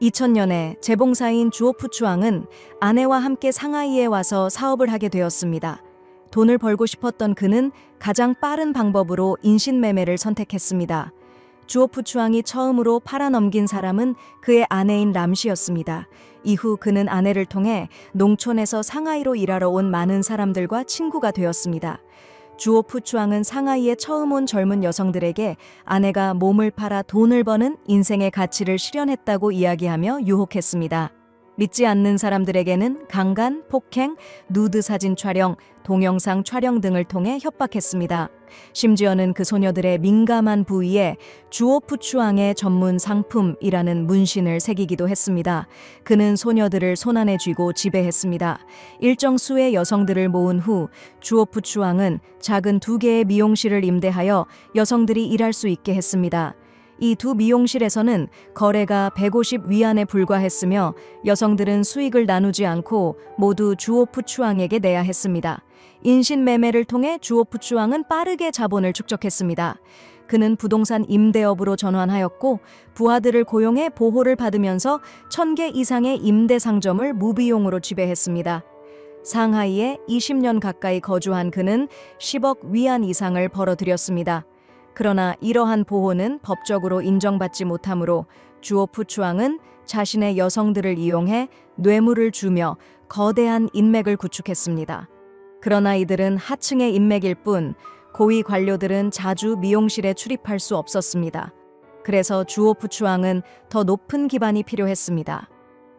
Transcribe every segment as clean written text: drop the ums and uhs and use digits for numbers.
2000년에 재봉사인 주오프 추앙은 아내와 함께 상하이에 와서 사업을 하게 되었습니다. 돈을 벌고 싶었던 그는 가장 빠른 방법으로 인신매매를 선택했습니다. 주오프 추앙이 처음으로 팔아넘긴 사람은 그의 아내인 람씨였습니다. 이후 그는 아내를 통해 농촌에서 상하이로 일하러 온 많은 사람들과 친구가 되었습니다. 주오프 추앙은 상하이에 처음 온 젊은 여성들에게 아내가 몸을 팔아 돈을 버는 인생의 가치를 실현했다고 이야기하며 유혹했습니다. 믿지 않는 사람들에게는 강간, 폭행, 누드 사진 촬영, 동영상 촬영 등을 통해 협박했습니다. 심지어는 그 소녀들의 민감한 부위에 주오프 추앙의 전문 상품이라는 문신을 새기기도 했습니다. 그는 소녀들을 손안에 쥐고 지배했습니다. 일정 수의 여성들을 모은 후 주오프 추앙은 작은 2개의 미용실을 임대하여 여성들이 일할 수 있게 했습니다. 이 두 미용실에서는 거래가 150 위안에 불과했으며 여성들은 수익을 나누지 않고 모두 주오프 추앙에게 내야 했습니다. 인신매매를 통해 주오프 추앙은 빠르게 자본을 축적했습니다. 그는 부동산 임대업으로 전환하였고 부하들을 고용해 보호를 받으면서 1000개 이상의 임대 상점을 무비용으로 지배했습니다. 상하이에 20년 가까이 거주한 그는 10억 위안 이상을 벌어들였습니다. 그러나 이러한 보호는 법적으로 인정받지 못하므로 주오프 추앙은 자신의 여성들을 이용해 뇌물을 주며 거대한 인맥을 구축했습니다. 그러나 이들은 하층의 인맥일 뿐 고위 관료들은 자주 미용실에 출입할 수 없었습니다. 그래서 주오프 추앙은 더 높은 기반이 필요했습니다.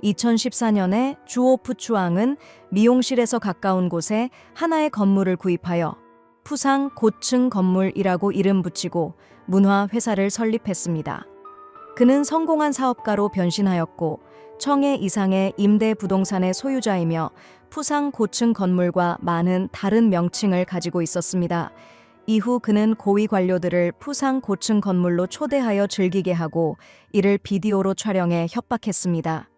2014년에 주오프 추앙은 미용실에서 가까운 곳에 하나의 건물을 구입하여 푸상 고층 건물이라고 이름 붙이고 문화회사를 설립했습니다. 그는 성공한 사업가로 변신하였고 1000회 이상의 임대 부동산의 소유자이며 푸상 고층 건물과 많은 다른 명칭을 가지고 있었습니다. 이후 그는 고위 관료들을 푸상 고층 건물로 초대하여 즐기게 하고 이를 비디오로 촬영해 협박했습니다.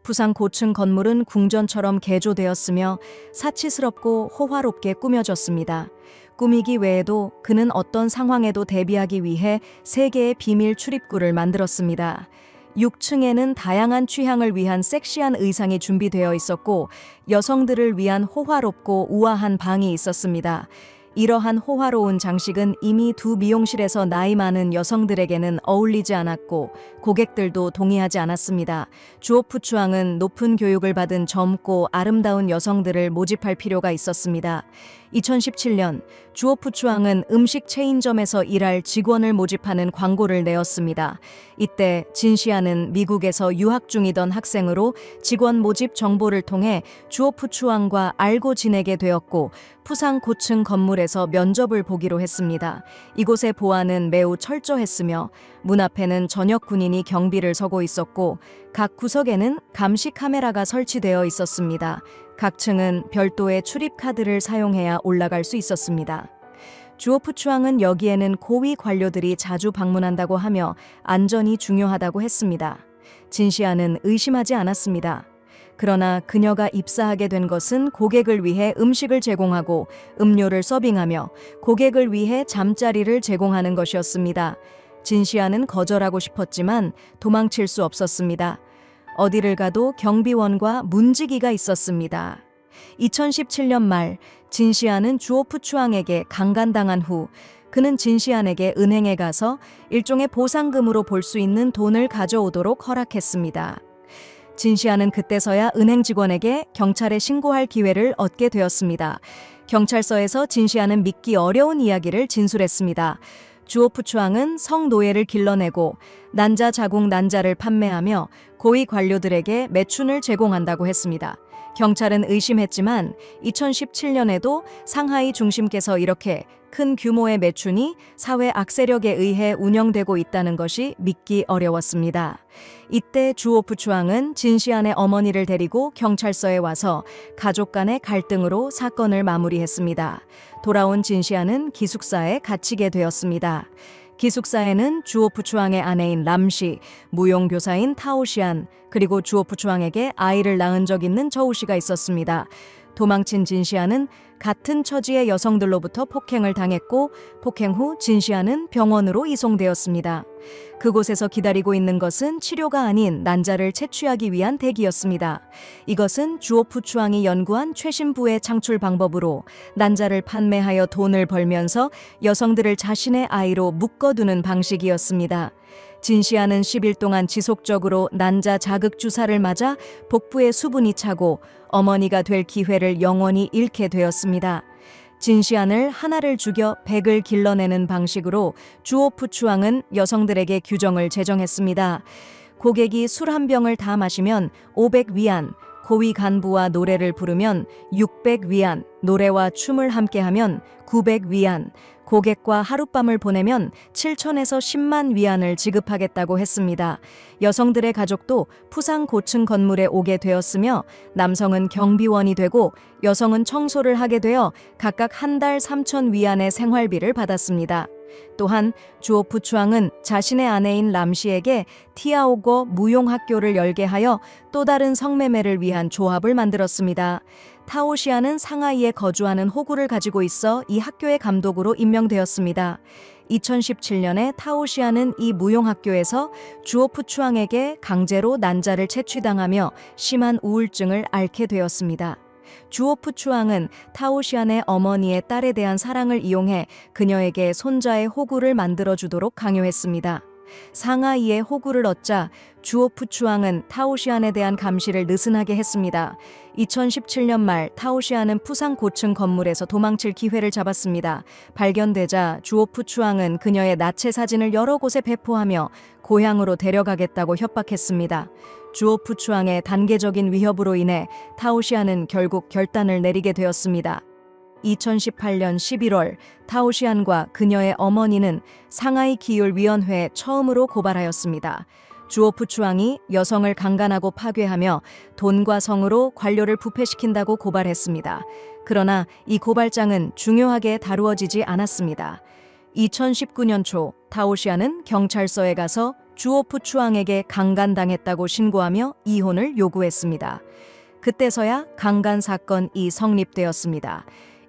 푸상 고층 건물은 궁전처럼 개조되었으며 사치스럽고 호화롭게 꾸며졌습니다. 꾸미기 외에도 그는 어떤 상황에도 대비하기 위해 3개의 비밀 출입구를 만들었습니다. 6층에는 다양한 취향을 위한 섹시한 의상이 준비되어 있었고 여성들을 위한 호화롭고 우아한 방이 있었습니다. 이러한 호화로운 장식은 이미 두 미용실에서 나이 많은 여성들에게는 어울리지 않았고 고객들도 동의하지 않았습니다. 주오프 추앙은 높은 교육을 받은 젊고 아름다운 여성들을 모집할 필요가 있었습니다. 2017년 주오프 추앙은 음식 체인점에서 일할 직원을 모집하는 광고를 내었습니다. 이때 진시아는 미국에서 유학 중이던 학생으로 직원 모집 정보를 통해 주오프 추앙과 알고 지내게 되었고 푸상 고층 건물에서 면접을 보기로 했습니다. 이곳의 보안은 매우 철저했으며 문 앞에는 전역 군인이 경비를 서고 있었고 각 구석에는 감시 카메라가 설치되어 있었습니다. 각 층은 별도의 출입 카드를 사용해야 올라갈 수 있었습니다. 주오프 추앙은 여기에는 고위 관료들이 자주 방문한다고 하며 안전이 중요하다고 했습니다. 진시아는 의심하지 않았습니다. 그러나 그녀가 입사하게 된 것은 고객을 위해 음식을 제공하고 음료를 서빙하며 고객을 위해 잠자리를 제공하는 것이었습니다. 진시아는 거절하고 싶었지만 도망칠 수 없었습니다. 어디를 가도 경비원과 문지기가 있었습니다. 2017년 말 진시아는 주오프 추앙에게 강간당한 후 그는 진시안에게 은행에 가서 일종의 보상금으로 볼 수 있는 돈을 가져오도록 허락했습니다. 진시아는 그때서야 은행 직원에게 경찰에 신고할 기회를 얻게 되었습니다. 경찰서에서 진시아는 믿기 어려운 이야기를 진술했습니다. 주오프 추앙은 성노예를 길러내고 난자 자궁 난자를 판매하며 고위 관료들에게 매춘을 제공한다고 했습니다. 경찰은 의심했지만 2017년에도 상하이 중심께서 이렇게 큰 규모의 매춘이 사회 악세력에 의해 운영되고 있다는 것이 믿기 어려웠습니다. 이때 주오프 추앙은 진시안의 어머니를 데리고 경찰서에 와서 가족 간의 갈등으로 사건을 마무리했습니다. 돌아온 진시안은 기숙사에 갇히게 되었습니다. 기숙사에는 주오프 추앙의 아내인 람씨, 무용교사인 타오시안, 그리고 주오프 추앙에게 아이를 낳은 적 있는 저우씨가 있었습니다. 도망친 진시안은 같은 처지의 여성들로부터 폭행을 당했고 폭행 후 진시안은 병원으로 이송되었습니다. 그곳에서 기다리고 있는 것은 치료가 아닌 난자를 채취하기 위한 대기였습니다. 이것은 주오프 추앙이 연구한 최신 부의 창출 방법으로 난자를 판매하여 돈을 벌면서 여성들을 자신의 아이로 묶어두는 방식이었습니다. 진시안은 10일 동안 지속적으로 난자 자극 주사를 맞아 복부에 수분이 차고 어머니가 될 기회를 영원히 잃게 되었습니다. 진시안을 하나를 죽여 100을 길러내는 방식으로 주오프 추앙은 여성들에게 규정을 제정했습니다. 고객이 술 한 병을 다 마시면 500위안, 고위 간부와 노래를 부르면 600위안, 노래와 춤을 함께하면 900위안, 고객과 하룻밤을 보내면 7천에서 10만 위안을 지급하겠다고 했습니다. 여성들의 가족도 푸상 고층 건물에 오게 되었으며 남성은 경비원이 되고 여성은 청소를 하게 되어 각각 한 달 3천 위안의 생활비를 받았습니다. 또한 주오프 추앙은 자신의 아내인 람씨에게 티아오거 무용학교를 열게 하여 또 다른 성매매를 위한 조합을 만들었습니다. 타오시아는 상하이에 거주하는 호구를 가지고 있어 이 학교의 감독으로 임명되었습니다. 2017년에 타오시아는 이 무용학교에서 주오프 추앙에게 강제로 난자를 채취당하며 심한 우울증을 앓게 되었습니다. 주오프 추앙은 타오시안의 어머니의 딸에 대한 사랑을 이용해 그녀에게 손자의 호구를 만들어주도록 강요했습니다. 상하이의 호구를 얻자 주오프 추앙은 타오시안에 대한 감시를 느슨하게 했습니다. 2017년 말 타오시안은 푸상 고층 건물에서 도망칠 기회를 잡았습니다. 발견되자 주오프 추앙은 그녀의 나체 사진을 여러 곳에 배포하며 고향으로 데려가겠다고 협박했습니다. 주오프 추앙의 단계적인 위협으로 인해 타오시안은 결국 결단을 내리게 되었습니다. 2018년 11월 타오시안과 그녀의 어머니는 상하이 기율위원회에 처음으로 고발하였습니다. 주오프 추앙이 여성을 강간하고 파괴하며 돈과 성으로 관료를 부패시킨다고 고발했습니다. 그러나 이 고발장은 중요하게 다루어지지 않았습니다. 2019년 초 타오시안은 경찰서에 가서 주오프 추앙에게 강간당했다고 신고하며 이혼을 요구했습니다. 그때서야 강간 사건이 성립되었습니다.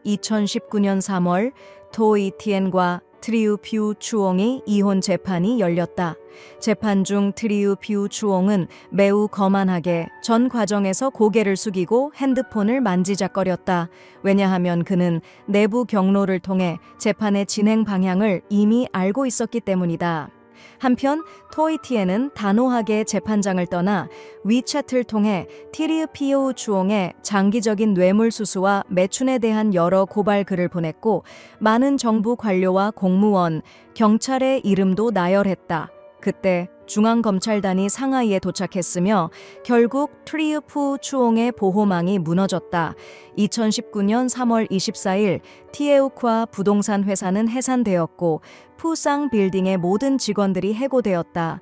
2019년 3월 토이티엔과 트리우 퓨 추옹의 이혼 재판이 열렸다. 재판 중 트리우 퓨 추옹은 매우 거만하게 전 과정에서 고개를 숙이고 핸드폰을 만지작거렸다. 왜냐하면 그는 내부 경로를 통해 재판의 진행 방향을 이미 알고 있었기 때문이다. 한편 토이티엔은 단호하게 재판장을 떠나 위챗을 통해 티리우 피우 추옹의 장기적인 뇌물수수와 매춘에 대한 여러 고발 글을 보냈고 많은 정부 관료와 공무원, 경찰의 이름도 나열했다. 그때 중앙검찰단이 상하이에 도착했으며 결국 트리우 푸 추옹의 보호망이 무너졌다. 2019년 3월 24일 티에우쿠아 부동산 회사는 해산되었고 푸상 빌딩의 모든 직원들이 해고되었다.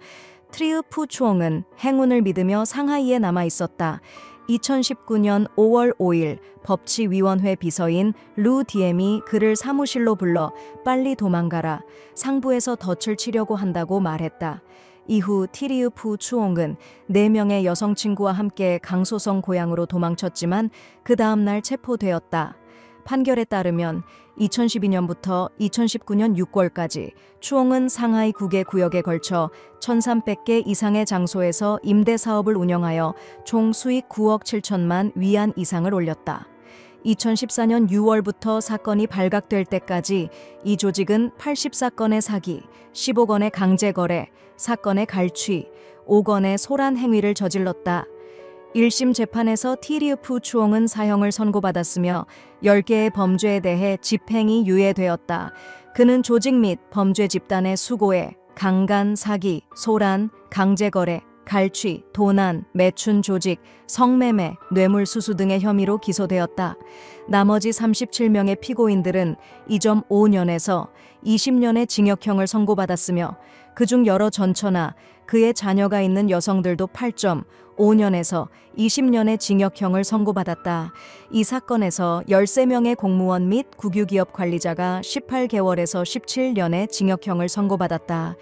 트리우 푸 추옹은 행운을 믿으며 상하이에 남아 있었다. 2019년 5월 5일 법치위원회 비서인 루 디엠이 그를 사무실로 불러 빨리 도망가라. 상부에서 덫을 치려고 한다고 말했다. 이후 티리우 푸 추옹은 4명의 여성 친구와 함께 강소성 고향으로 도망쳤지만 그 다음 날 체포되었다. 판결에 따르면 2012년부터 2019년 6월까지 추옹은 상하이 9개 구역에 걸쳐 1,300개 이상의 장소에서 임대 사업을 운영하여 총 수익 9억 7천만 위안 이상을 올렸다. 2014년 6월부터 사건이 발각될 때까지 이 조직은 80사건의 사기, 15건의 강제거래, 사건의 갈취, 5건의 소란 행위를 저질렀다. 1심 재판에서 티리우 푸 추옹은 사형을 선고받았으며 10개의 범죄에 대해 집행이 유예되었다. 그는 조직 및 범죄 집단의 수고에 강간, 사기, 소란, 강제거래, 갈취, 도난, 매춘 조직, 성매매, 뇌물수수 등의 혐의로 기소되었다. 나머지 37명의 피고인들은 2.5년에서 20년의 징역형을 선고받았으며 그중 여러 전처나 그의 자녀가 있는 여성들도 8.5년에서 20년의 징역형을 선고받았다. 이 사건에서 13명의 공무원 및 국유기업 관리자가 18개월에서 17년의 징역형을 선고받았다.